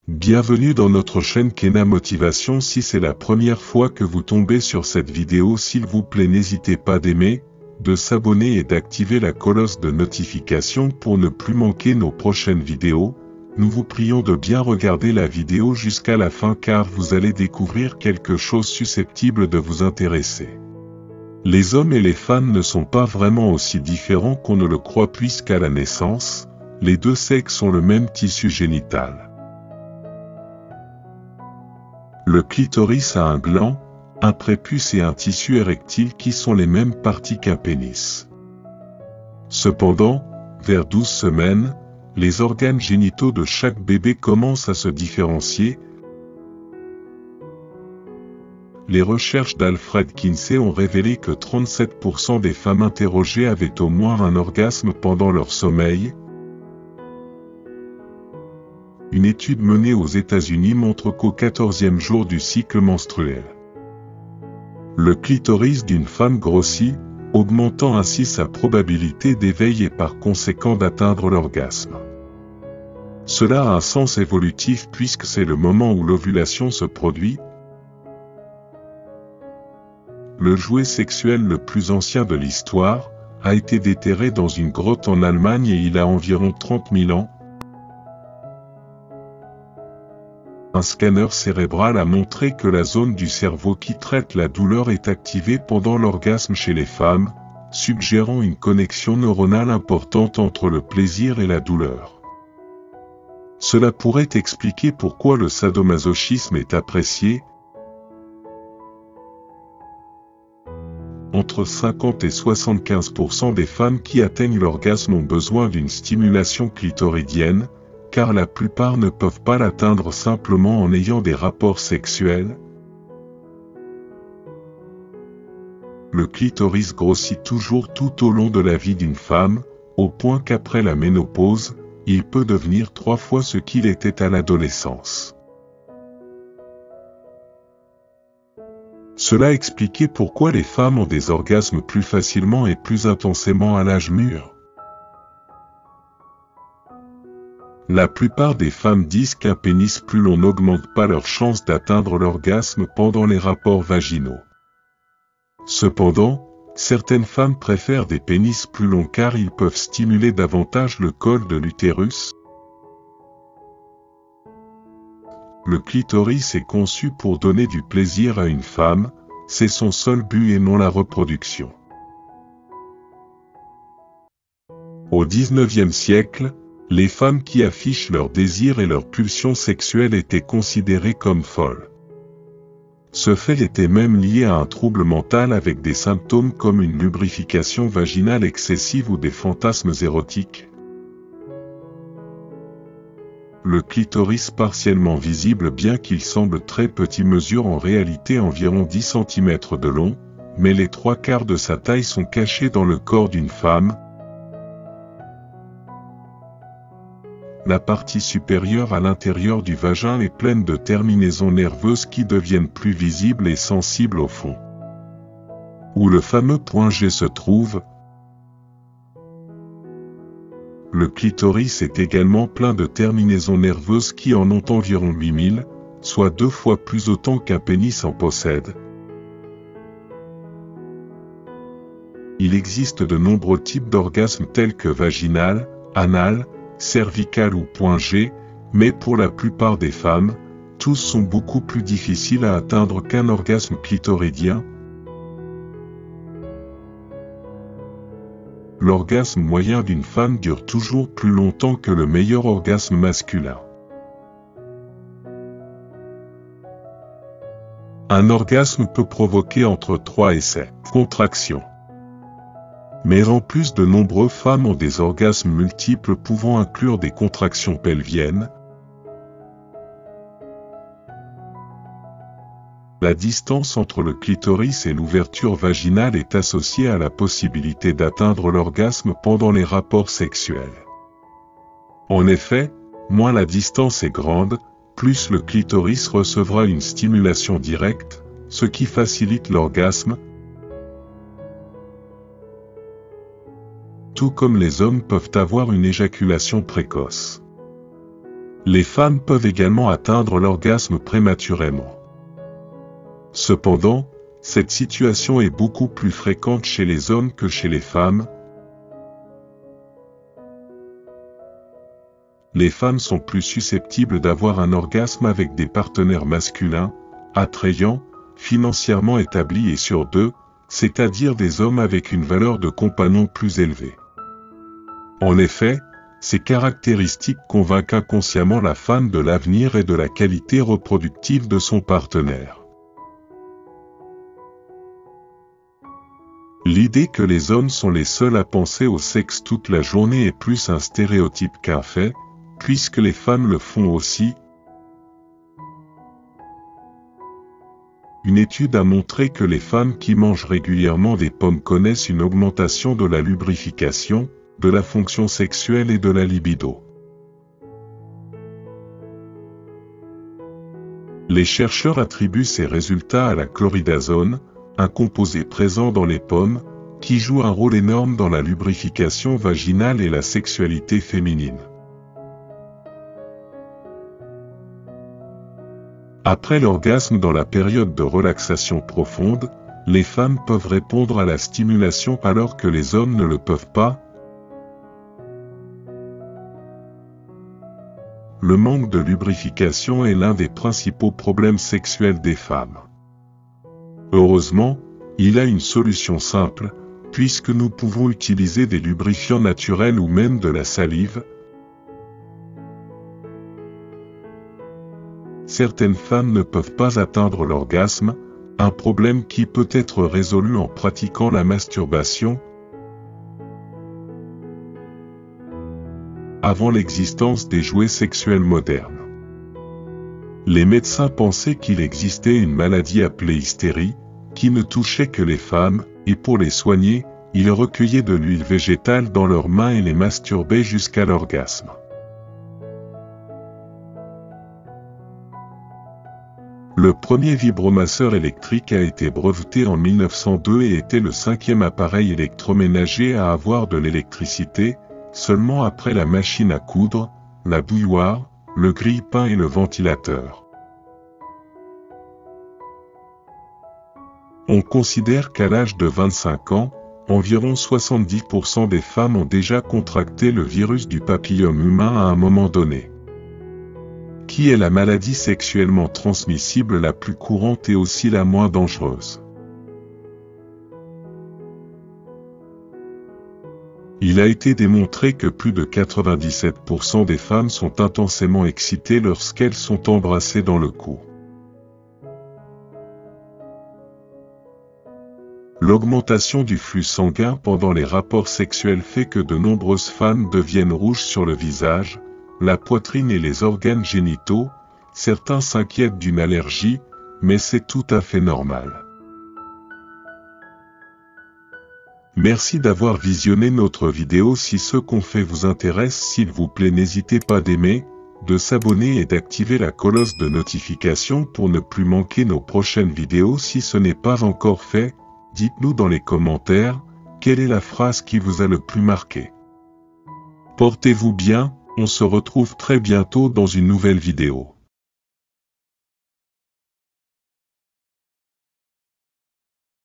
Bienvenue dans notre chaîne Kena Motivation. Si c'est la première fois que vous tombez sur cette vidéo, s'il vous plaît n'hésitez pas d'aimer, de s'abonner et d'activer la cloche de notification pour ne plus manquer nos prochaines vidéos. Nous vous prions de bien regarder la vidéo jusqu'à la fin car vous allez découvrir quelque chose susceptible de vous intéresser. Les hommes et les femmes ne sont pas vraiment aussi différents qu'on ne le croit puisqu'à la naissance, les deux sexes ont le même tissu génital. Le clitoris a un gland, un prépuce et un tissu érectile qui sont les mêmes parties qu'un pénis. Cependant, vers 12 semaines, les organes génitaux de chaque bébé commencent à se différencier. Les recherches d'Alfred Kinsey ont révélé que 37% des femmes interrogées avaient au moins un orgasme pendant leur sommeil. Une étude menée aux États-Unis montre qu'au 14e jour du cycle menstruel, le clitoris d'une femme grossit, augmentant ainsi sa probabilité d'éveil et par conséquent d'atteindre l'orgasme. Cela a un sens évolutif puisque c'est le moment où l'ovulation se produit. Le jouet sexuel le plus ancien de l'histoire a été déterré dans une grotte en Allemagne et il a environ 30 000 ans. Un scanner cérébral a montré que la zone du cerveau qui traite la douleur est activée pendant l'orgasme chez les femmes, suggérant une connexion neuronale importante entre le plaisir et la douleur. Cela pourrait expliquer pourquoi le sadomasochisme est apprécié. Entre 50 et 75% des femmes qui atteignent l'orgasme ont besoin d'une stimulation clitoridienne, car la plupart ne peuvent pas l'atteindre simplement en ayant des rapports sexuels. Le clitoris grossit toujours tout au long de la vie d'une femme, au point qu'après la ménopause, il peut devenir 3 fois ce qu'il était à l'adolescence. Cela expliquait pourquoi les femmes ont des orgasmes plus facilement et plus intensément à l'âge mûr. La plupart des femmes disent qu'un pénis plus long n'augmente pas leur chance d'atteindre l'orgasme pendant les rapports vaginaux. Cependant, certaines femmes préfèrent des pénis plus longs car ils peuvent stimuler davantage le col de l'utérus. Le clitoris est conçu pour donner du plaisir à une femme, c'est son seul but et non la reproduction. Au XIXe siècle, les femmes qui affichent leur désir et leur pulsion sexuelle étaient considérées comme folles. Ce fait était même lié à un trouble mental avec des symptômes comme une lubrification vaginale excessive ou des fantasmes érotiques. Le clitoris partiellement visible bien qu'il semble très petit mesure en réalité environ 10 cm de long, mais les 3/4 de sa taille sont cachés dans le corps d'une femme. La partie supérieure à l'intérieur du vagin est pleine de terminaisons nerveuses qui deviennent plus visibles et sensibles au fond, où le fameux point G se trouve. Le clitoris est également plein de terminaisons nerveuses qui en ont environ 8000, soit 2 fois plus autant qu'un pénis en possède. Il existe de nombreux types d'orgasmes tels que vaginal, anal, cervical ou point G, mais pour la plupart des femmes, tous sont beaucoup plus difficiles à atteindre qu'un orgasme clitoridien. L'orgasme moyen d'une femme dure toujours plus longtemps que le meilleur orgasme masculin. Un orgasme peut provoquer entre 3 et 7 contractions. Mais en plus de nombreuses femmes ont des orgasmes multiples pouvant inclure des contractions pelviennes. La distance entre le clitoris et l'ouverture vaginale est associée à la possibilité d'atteindre l'orgasme pendant les rapports sexuels. En effet, moins la distance est grande, plus le clitoris recevra une stimulation directe, ce qui facilite l'orgasme. Tout comme les hommes peuvent avoir une éjaculation précoce. Les femmes peuvent également atteindre l'orgasme prématurément. Cependant, cette situation est beaucoup plus fréquente chez les hommes que chez les femmes. Les femmes sont plus susceptibles d'avoir un orgasme avec des partenaires masculins, attrayants, financièrement établis et sur deux, c'est-à-dire des hommes avec une valeur de compagnon plus élevée. En effet, ces caractéristiques convainquent inconsciemment la femme de l'avenir et de la qualité reproductive de son partenaire. L'idée que les hommes sont les seuls à penser au sexe toute la journée est plus un stéréotype qu'un fait, puisque les femmes le font aussi. Une étude a montré que les femmes qui mangent régulièrement des pommes connaissent une augmentation de la lubrification, de la fonction sexuelle et de la libido. Les chercheurs attribuent ces résultats à la chloridazone, un composé présent dans les pommes, qui joue un rôle énorme dans la lubrification vaginale et la sexualité féminine. Après l'orgasme dans la période de relaxation profonde, les femmes peuvent répondre à la stimulation alors que les hommes ne le peuvent pas. Le manque de lubrification est l'un des principaux problèmes sexuels des femmes. Heureusement, il a une solution simple, puisque nous pouvons utiliser des lubrifiants naturels ou même de la salive. Certaines femmes ne peuvent pas atteindre l'orgasme, un problème qui peut être résolu en pratiquant la masturbation. Avant l'existence des jouets sexuels modernes, les médecins pensaient qu'il existait une maladie appelée hystérie, qui ne touchait que les femmes, et pour les soigner, ils recueillaient de l'huile végétale dans leurs mains et les masturbaient jusqu'à l'orgasme. Le premier vibromasseur électrique a été breveté en 1902 et était le 5e appareil électroménager à avoir de l'électricité, seulement après la machine à coudre, la bouilloire, le grille-pain et le ventilateur. On considère qu'à l'âge de 25 ans, environ 70% des femmes ont déjà contracté le virus du papillome humain à un moment donné, qui est la maladie sexuellement transmissible la plus courante et aussi la moins dangereuse. Il a été démontré que plus de 97% des femmes sont intensément excitées lorsqu'elles sont embrassées dans le cou. L'augmentation du flux sanguin pendant les rapports sexuels fait que de nombreuses femmes deviennent rouges sur le visage, la poitrine et les organes génitaux. Certains s'inquiètent d'une allergie, mais c'est tout à fait normal. Merci d'avoir visionné notre vidéo. Si ce qu'on fait vous intéresse, s'il vous plaît, n'hésitez pas d'aimer, de s'abonner et d'activer la cloche de notification pour ne plus manquer nos prochaines vidéos. Si ce n'est pas encore fait, dites-nous dans les commentaires, quelle est la phrase qui vous a le plus marqué. Portez-vous bien, on se retrouve très bientôt dans une nouvelle vidéo.